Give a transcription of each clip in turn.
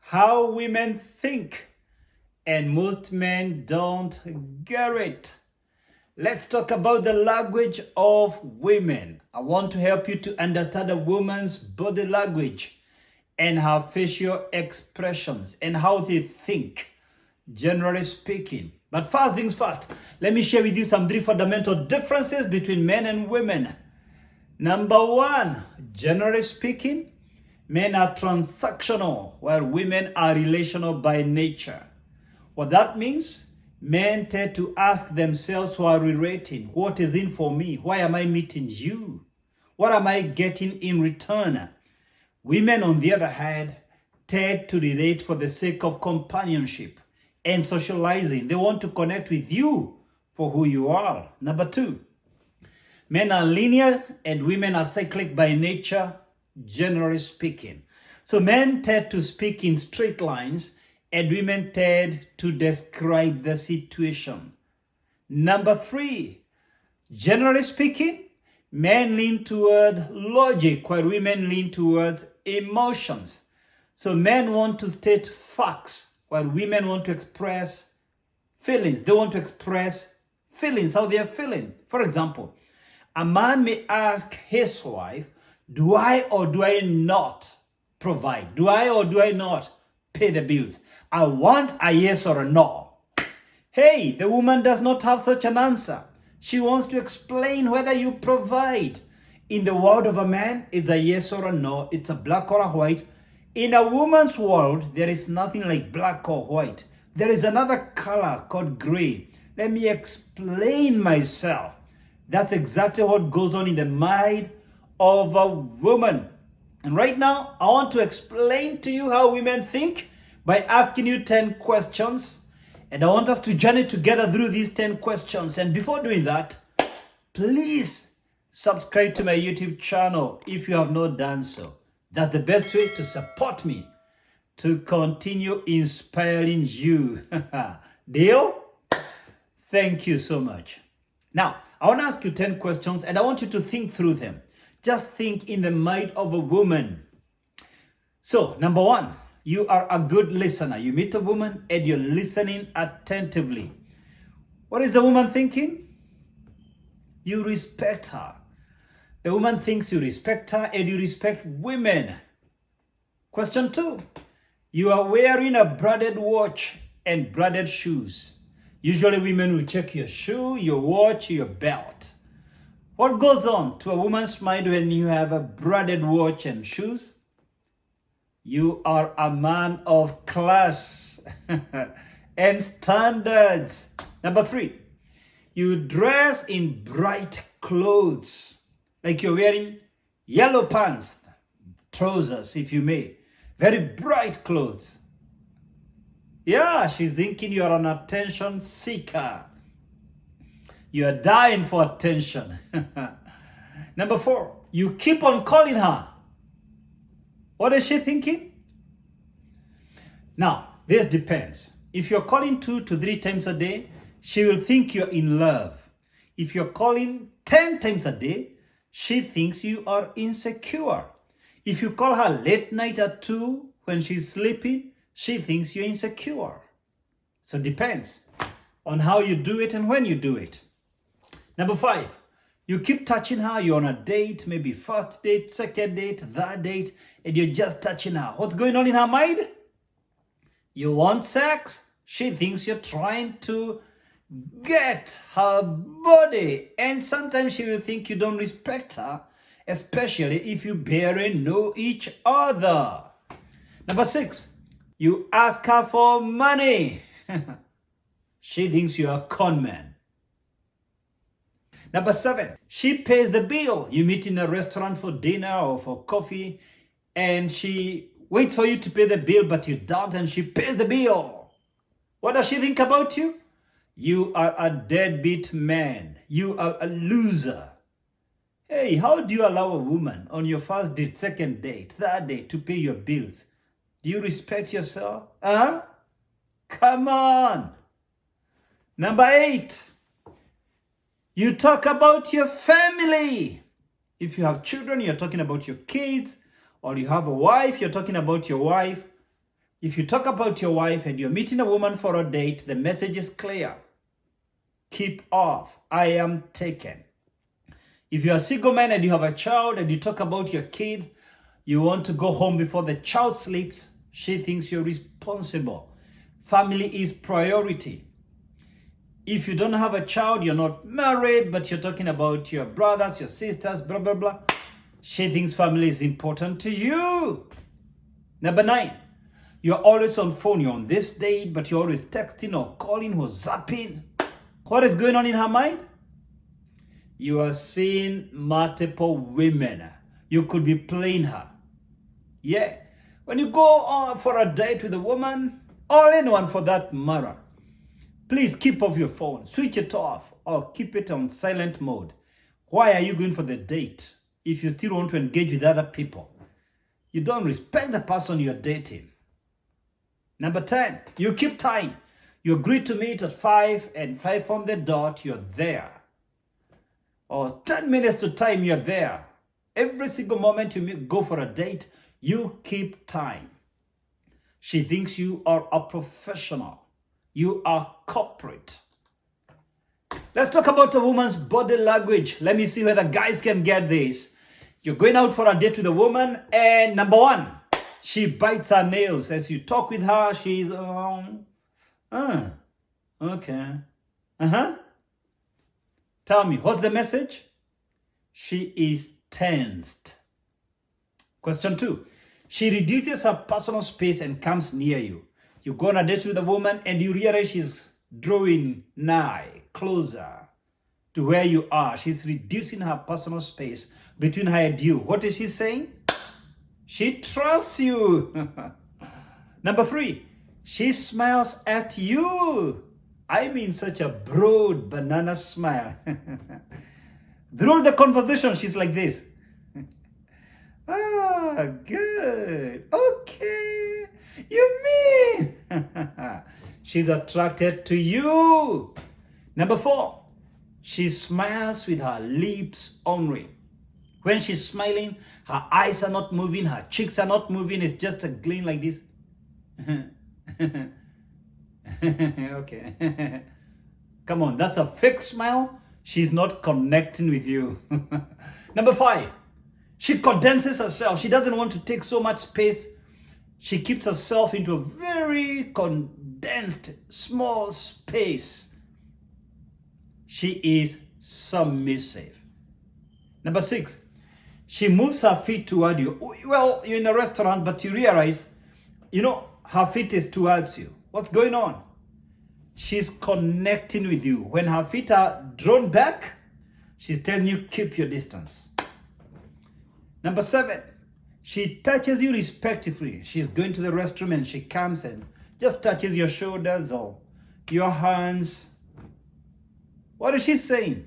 how women think, and most men don't get it. Let's talk about the language of women. I want to help you to understand a woman's body language and her facial expressions and how they think, generally speaking. But first things first, let me share with you some 3 fundamental differences between men and women. Number 1, generally speaking, men are transactional while women are relational by nature. What that means, men tend to ask themselves while relating, what is in for me? Why am I meeting you? What am I getting in return? Women, on the other hand, tend to relate for the sake of companionship and socializing. They want to connect with you for who you are. Number 2, men are linear and women are cyclic by nature, generally speaking. So men tend to speak in straight lines and women tend to describe the situation. Number 3, generally speaking, men lean toward logic while women lean towards emotions. So men want to state facts while women want to express feelings. They want to express feelings, how they are feeling. For example, a man may ask his wife, do I or do I not provide? Do I or do I not pay the bills? I want a yes or a no. Hey, the woman does not have such an answer. She wants to explain whether you provide. In the world of a man, it's a yes or a no. It's a black or a white. In a woman's world, there is nothing like black or white. There is another color called gray. Let me explain myself. That's exactly what goes on in the mind of a woman. And right now, I want to explain to you how women think by asking you 10 questions. And I want us to journey together through these 10 questions. And before doing that, please subscribe to my YouTube channel if you have not done so. That's the best way to support me to continue inspiring you. Deal? Thank you so much. Now, I want to ask you 10 questions and I want you to think through them. Just think in the mind of a woman. So, number 1, you are a good listener. You meet a woman and you're listening attentively. What is the woman thinking? You respect her. The woman thinks you respect her and you respect women. Question 2, you are wearing a branded watch and branded shoes. Usually women will check your shoe, your watch, your belt. What goes on to a woman's mind when you have a branded watch and shoes? You are a man of class and standards. Number 3, you dress in bright clothes. Like you're wearing yellow pants, trousers, if you may. Very bright clothes. Yeah, she's thinking you're an attention seeker. You're dying for attention. Number 4, you keep on calling her. What is she thinking? Now, this depends. If you're calling 2 to 3 times a day, she will think you're in love. If you're calling 10 times a day, she thinks you are insecure. If you call her late night at 2 when she's sleeping, she thinks you're insecure. So it depends on how you do it and when you do it. Number 5, you keep touching her. You're on a date, maybe first date, second date, third date, and you're just touching her. What's going on in her mind? You want sex? She thinks you're trying to get her body. And sometimes she will think you don't respect her, especially if you barely know each other. Number 6, you ask her for money. She thinks you're a con man. Number 7, she pays the bill. You meet in a restaurant for dinner or for coffee, and she waits for you to pay the bill, but you don't, and she pays the bill. What does she think about you? You are a deadbeat man. You are a loser. Hey, how do you allow a woman on your first date, second date, third date to pay your bills? Do you respect yourself? Huh? Come on. Number 8, you talk about your family. If you have children, you're talking about your kids. Or you have a wife, you're talking about your wife. If you talk about your wife and you're meeting a woman for a date, the message is clear. Keep off. I am taken. If you're a single man and you have a child and you talk about your kid, you want to go home before the child sleeps, she thinks you're responsible. Family is priority. If you don't have a child, you're not married, but you're talking about your brothers, your sisters, blah, blah, blah, she thinks family is important to you. Number 9, you're always on phone. You're on this date, but you're always texting or calling or zapping. What is going on in her mind? You are seeing multiple women. You could be playing her. Yeah. When you go on for a date with a woman, or anyone for that matter, please keep off your phone. Switch it off or keep it on silent mode. Why are you going for the date if you still want to engage with other people? You don't respect the person you're dating. Number 10, you keep time. You agree to meet at 5 and 5 on the dot, you're there. Or 10 minutes to time, you're there. Every single moment you go for a date, you keep time. She thinks you are a professional. You are corporate. Let's talk about a woman's body language. Let me see whether guys can get this. You're going out for a date with a woman, and number 1, she bites her nails. As you talk with her, she's, okay. Tell me, what's the message? She is tensed. Question 2, she reduces her personal space and comes near you. You go on a date with a woman and you realize she's drawing nigh, closer to where you are. She's reducing her personal space between her and you. What is she saying? She trusts you. Number 3, she smiles at you. I mean, such a broad banana smile. Through the conversation, she's like this. Good. Okay. You mean? She's attracted to you. Number 4, she smiles with her lips only. When she's smiling, her eyes are not moving, her cheeks are not moving. It's just a gleam like this. Okay. Come on, that's a fake smile. She's not connecting with you. Number 5, she condenses herself. She doesn't want to take so much space. She keeps herself into a very condensed, small space. She is submissive. Number 6, she moves her feet toward you. Well, you're in a restaurant, but you realize, her feet is towards you. What's going on? She's connecting with you. When her feet are drawn back, she's telling you, keep your distance. Number 7, she touches you respectfully. She's going to the restroom and she comes and just touches your shoulders or your hands. What is she saying?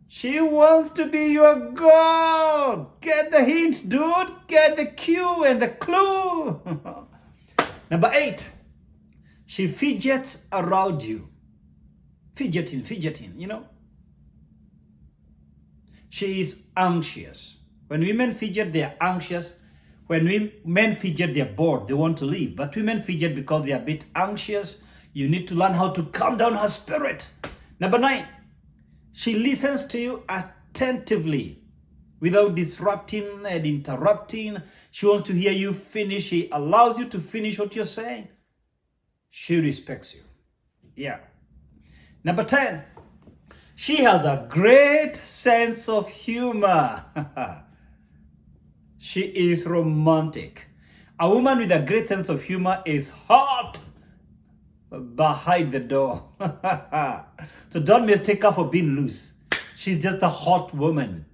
She wants to be your girl. Get the hint, dude. Get the cue and the clue. Number 8, she fidgets around you. Fidgeting, She is anxious. When women fidget, they are anxious. When men fidget, they're bored. They want to leave. But women fidget because they're a bit anxious. You need to learn how to calm down her spirit. Number 9, she listens to you attentively without disrupting and interrupting. She wants to hear you finish. She allows you to finish what you're saying. She respects you. Yeah. Number 10, she has a great sense of humor. She is romantic. A woman with a great sense of humor is hot behind the door. So don't mistake her for being loose. She's just a hot woman.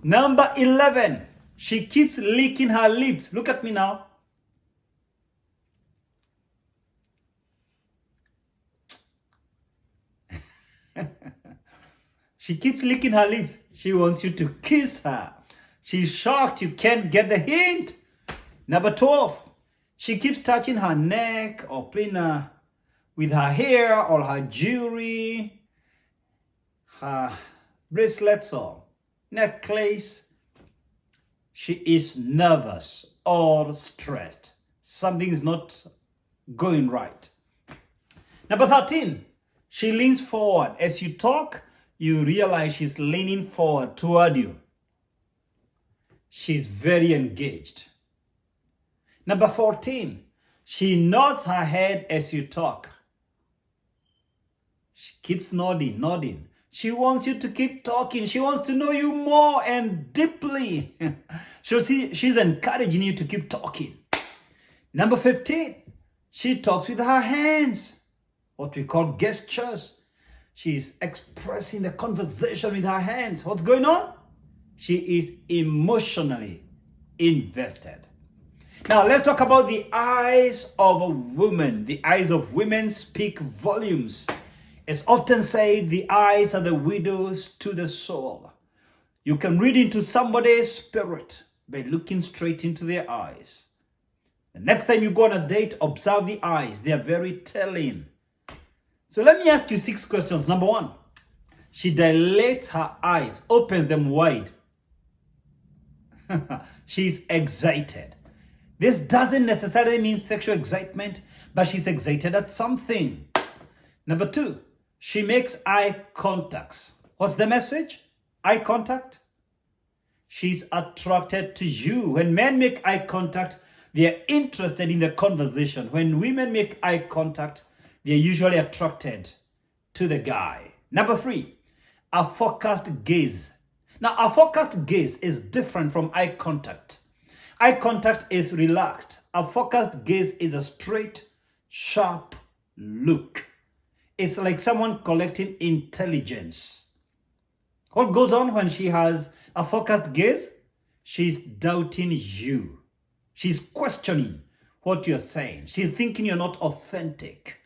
Number 11, she keeps licking her lips. Look at me now. She keeps licking her lips. She wants you to kiss her. She's shocked you can't get the hint. Number 12, she keeps touching her neck or playing with her hair or her jewelry, her bracelets or necklace. She is nervous or stressed. something's not going right. Number 13, she leans forward. As you talk, you realize she's leaning forward toward you. She's very engaged. Number 14, she nods her head as you talk. She keeps nodding. She wants you to keep talking. She wants to know you more and deeply. She's encouraging you to keep talking. Number 15, she talks with her hands, what we call gestures. She's expressing the conversation with her hands. What's going on? She is emotionally invested. Now, let's talk about the eyes of a woman. The eyes of women speak volumes. It's often said the eyes are the windows to the soul. You can read into somebody's spirit by looking straight into their eyes. The next time you go on a date, observe the eyes. They are very telling. So let me ask you 6 questions. Number 1, she dilates her eyes, opens them wide. She's excited. This doesn't necessarily mean sexual excitement, but she's excited at something. Number 2, she makes eye contacts. What's the message? Eye contact. She's attracted to you. When men make eye contact, they are interested in the conversation. When women make eye contact, they're usually attracted to the guy. Number 3, a focused gaze. Now, a focused gaze is different from eye contact. Eye contact is relaxed. A focused gaze is a straight, sharp look. It's like someone collecting intelligence. What goes on when she has a focused gaze? She's doubting you. She's questioning what you're saying. She's thinking you're not authentic.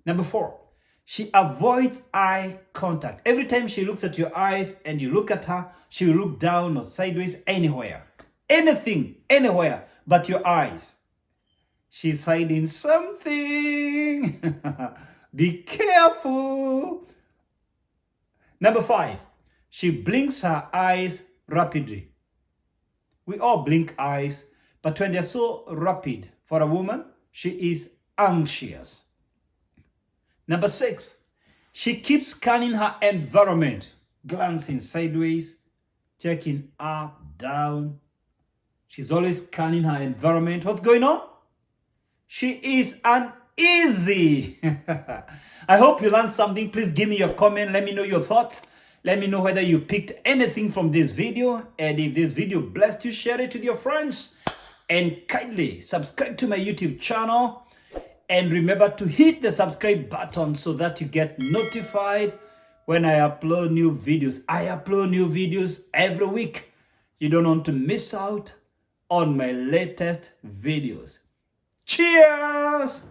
Number 4, she avoids eye contact. Every time she looks at your eyes and you look at her, she will look down or sideways, anywhere. Anything, anywhere but your eyes. She's hiding something. Be careful. Number 5, she blinks her eyes rapidly. We all blink eyes, but when they're so rapid for a woman, she is anxious. Number 6, she keeps scanning her environment, glancing sideways, checking up, down. She's always scanning her environment. What's going on? She is uneasy. I hope you learned something. Please give me your comment. Let me know your thoughts. Let me know whether you picked anything from this video. And if this video blessed you, share it with your friends. And kindly subscribe to my YouTube channel. And remember to hit the subscribe button so that you get notified when I upload new videos. I upload new videos every week. You don't want to miss out on my latest videos. Cheers!